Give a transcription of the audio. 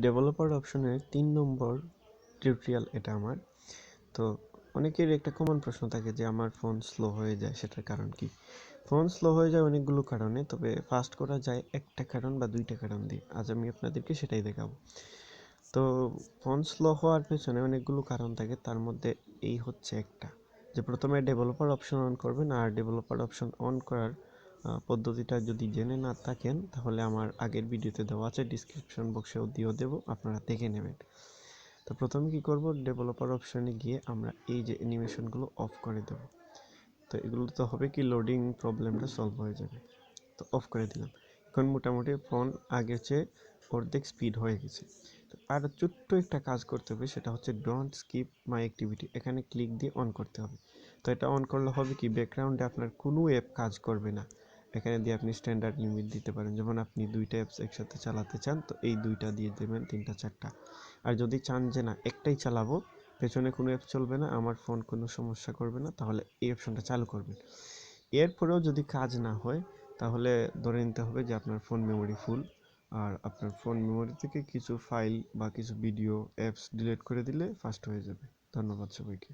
Developer অপশনের ৩ নম্বর tutorial এটা আমার। তো অনেকের একটা কমন প্রশ্ন থাকে যে আমার ফোন স্লো হয়ে যায়, সেটার কারণ কি? ফোন স্লো হয়ে যায় অনেকগুলো কারণে, তবে ফাস্ট করা যায় একটা কারণ বা দুইটা কারণ দিয়ে। আজ আমি আপনাদেরকে সেটাই দেখাবো। তো ফোন স্লো হওয়ার পেছনে অনেকগুলো কারণ থাকে, তার মধ্যে এই হচ্ছে একটা, যে প্রথমে ডেভেলপার অপশন অন করবেন। আর ডেভেলপার অপশন অন করার পদ্ধতিটা যদি জেনে না থাকেন তাহলে আমার আগের ভিডিওতে দেওয়া আছে, ডিসক্রিপশন বক্সেও দিয়েও দেবো, আপনারা দেখে নেবেন। তো প্রথমে কি করব, ডেভেলপার অপশনে গিয়ে আমরা এই যে অ্যানিমেশনগুলো অফ করে দেব। তো এগুলো তো হবে কি, লোডিং প্রবলেমটা সলভ হয়ে যাবে। তো অফ করে দিলাম। এখন মোটামুটি ফোন আগের চেয়ে অর্ধেক স্পিড হয়ে গেছে। তো আর ছোট্ট একটা কাজ করতে হবে, সেটা হচ্ছে ডোন্ট স্কিপ মাই অ্যাক্টিভিটি, এখানে ক্লিক দিয়ে অন করতে হবে। তো এটা অন করলে হবে কি, ব্যাকগ্রাউন্ডে আপনার কোনো অ্যাপ কাজ করবে না। এখানে দিয়ে আপনি স্ট্যান্ডার্ড লিমিট দিতে পারেন, যেমন আপনি দুইটা অ্যাপস একসাথে চালাতে চান তো এই দুইটা দিয়ে দেবেন, 3টা 4টা। আর যদি চান যে না একটাই চালাবো, পেছনে কোনো অ্যাপ চলবে না, আমার ফোন কোনো সমস্যা করবে না, তাহলে এই অপশনটা চালু করবেন। এরপরেও যদি কাজ না হয় তাহলে ধরে নিতে হবে যে আপনার ফোন মেমোরি ফুল, আর আপনার ফোন মেমোরি থেকে কিছু ফাইল বা কিছু ভিডিও অ্যাপস ডিলিট করে দিলে ফাস্ট হয়ে যাবে। ধন্যবাদ সবাইকে।